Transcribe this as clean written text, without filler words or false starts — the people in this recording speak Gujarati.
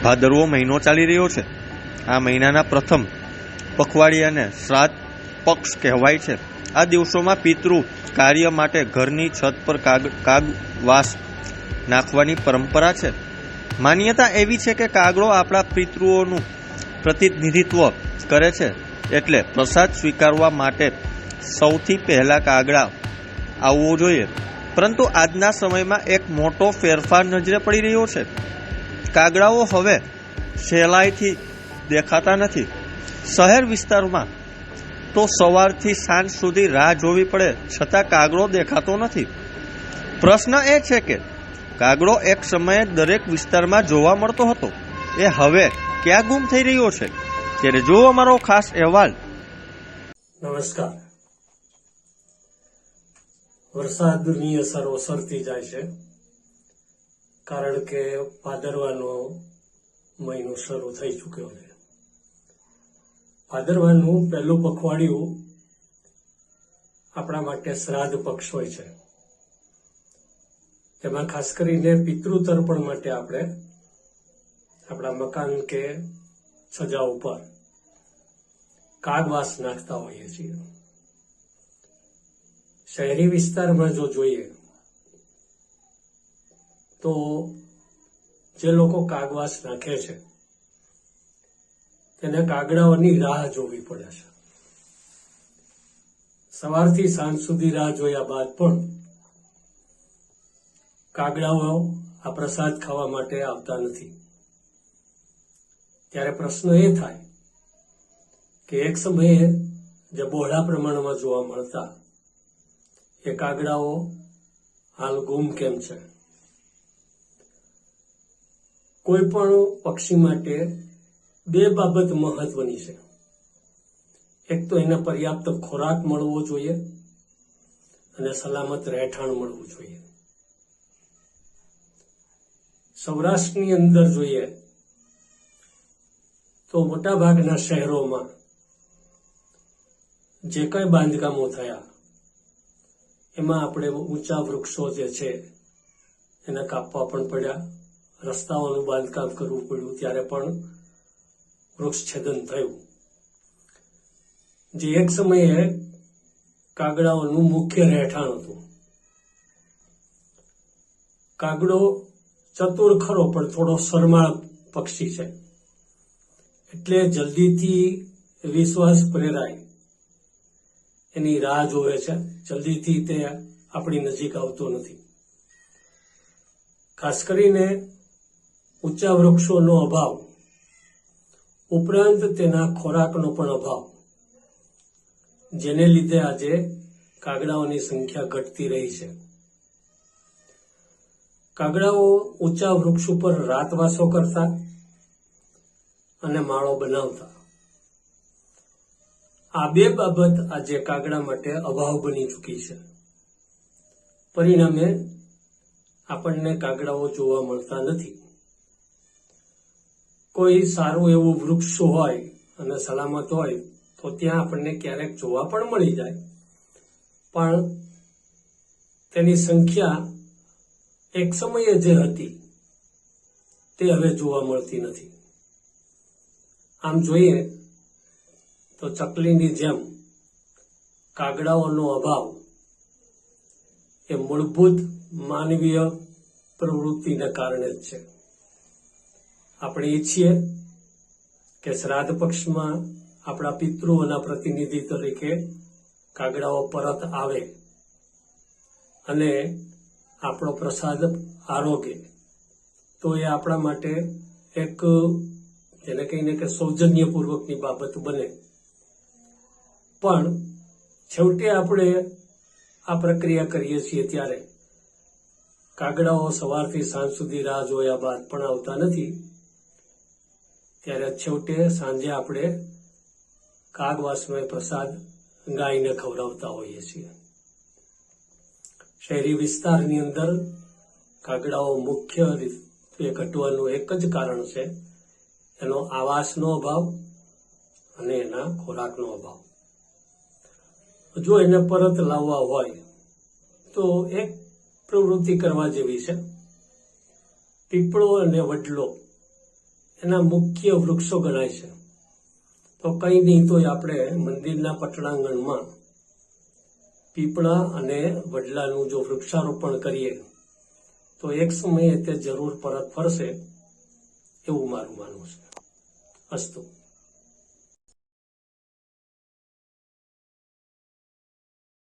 ભાદરવો મહિનો ચાલી રહ્યો છે। આ મહિનાના પ્રથમ પખવાડિયાને શ્રાદ્ધ પક્ષ કહેવાય છે। આ દિવસોમાં પિતૃ કાર્ય માટે ઘરની છત પર કાગવાસ નાખવાની પરંપરા છે। માન્યતા એવી છે કે કાગડો આપણા પિતૃઓનું પ્રતિનિધિત્વ કરે છે, એટલે પ્રસાદ સ્વીકારવા માટે સૌથી પહેલા કાગડા આવવો જોઈએ। પરંતુ આજના સમયમાં એક મોટો ફેરફાર નજરે પડી રહ્યો છે। કાગડાઓ હવે સહેલાઈથી દેખાતા નથી। શહેર વિસ્તારમાં તો સવારથી સાંજ સુધી રાહ જોવી પડે છતાં કાગડો દેખાતો નથી। પ્રશ્ન એ છે કે કાગડો એક સમયે દરેક વિસ્તારમાં જોવા મળતો હતો, એ હવે ક્યાં ગુમ થઈ રહ્યો છે? ત્યારે જો અમારો ખાસ અહેવાલ। નમસ્કાર। વરસાદની અસર ઓસરતી જાય છે, કારણ કે ભાદરવાનો મહિનો શરૂ થઈ ચૂક્યો છે। ભાદરવાનું પહેલું પખવાડિયું આપણા માટે શ્રાદ્ધ પક્ષ હોય છે। તેમાં ખાસ કરીને પિતૃ તર્પણ માટે આપણે આપણા મકાન કે છજા ઉપર કાગવાસ નાખતા હોઈએ છીએ। શહેરી વિસ્તારમાં જો જોઈએ તો જે લોકો કાગવાસ નાખે છે તેને કાગડાઓની રાહ જોવી પડે છે। સવારથી સાંજ સુધી રાહ જોયા બાદ પણ કાગડાઓ આ પ્રસાદ ખાવા માટે આવતા નથી। ત્યારે પ્રશ્ન એ થાય કે એક સમયે જે બહોળા પ્રમાણમાં જોવા મળતા એ કાગડાઓ હાલ ગુમ કેમ છે? કોઈ પણ પક્ષી માટે બે બાબત મહત્વની છે। એક તો એને પર્યાપ્ત ખોરાક મળવો જોઈએ અને સલામત રહેઠાણ મળવું જોઈએ। સૌરાષ્ટ્રની અંદર જોઈએ તો મોટાભાગના શહેરોમાં જે કંઈ બાંધકામો થયા એમાં આપણે ઊંચા વૃક્ષો જે છે એને કાપવા પણ પડ્યા, રસ્તાઓનું બાંધકામ કરવું પડ્યું ત્યારે પણ વૃક્ષછેદન થયું, જે એક સમયે કાગડાઓનું મુખ્ય રહેઠાણ હતું। કાગડો ચતુર ખરો પણ થોડો શરમાળ પક્ષી છે, એટલે જલ્દીથી વિશ્વાસ પ્રેરાય એની રાહ જોવે છે, જલ્દીથી તે આપણી નજીક આવતો નથી। ખાસ કરીને ઊંચા વૃક્ષોનો અભાવ ઉપરાંત તેના ખોરાકનો પણ અભાવ, જેને લીધે આજે કાગડાઓની સંખ્યા ઘટતી રહી છે। કાગડાઓ ઊંચા વૃક્ષ ઉપર રાતવાસો કરતા અને માળો બનાવતા, આ બે બાબત આજે કાગડા માટે અભાવ બની ચૂકી છે। પરિણામે આપણને કાગડાઓ જોવા મળતા નથી। કોઈ સારું એવું વૃક્ષ હોય અને સલામત હોય તો ત્યાં આપણને ક્યારેક જોવા પણ મળી જાય, પણ તેની સંખ્યા એક સમયે જે હતી તે હવે જોવા મળતી નથી। આમ જોઈએ તો ચકલીની જેમ કાગડાઓનો અભાવ એ મૂળભૂત માનવીય પ્રવૃત્તિને કારણે જ છે। આપણે ઈચ્છીએ કે શ્રાદ્ધ પક્ષમાં આપણા પિતૃઓના પ્રતિનિધિ તરીકે કાગડાઓ પરત આવે અને આપણો પ્રસાદ આરોગે, તો એ આપણા માટે એક જેને કહીને કે સૌજન્યપૂર્વકની બાબત બને। પણ છેવટે આપણે આ પ્રક્રિયા કરીએ છીએ ત્યારે કાગડાઓ સવારથી સાંજ સુધી રાહ જોયા બાદ પણ આવતા નથી, ત્યારે છેવટે સાંજે આપણે કાગવાસનો પ્રસાદ ગાયને ખવડાવતા હોઈએ છીએ। શહેરી વિસ્તારની અંદર કાગડાઓ મુખ્ય રીતે ઘટવાનું એક જ કારણ છે એનો આવાસનો અભાવ અને એના ખોરાકનો અભાવ। જો એને પરત લાવવા હોય તો એક પ્રવૃત્તિ કરવા જેવી છે। પીપળો અને વડલો એના મુખ્ય વૃક્ષો ગણાય છે. તો કંઈ નહીં તો આપણે મંદિરના પટણાંગણમાં પીપળા અને વડલાનું જો વૃક્ષારોપણ કરીએ તો એક સમયે તે જરૂર પરત ફરશે એવું મારું માનવું છે. અસ્તુ.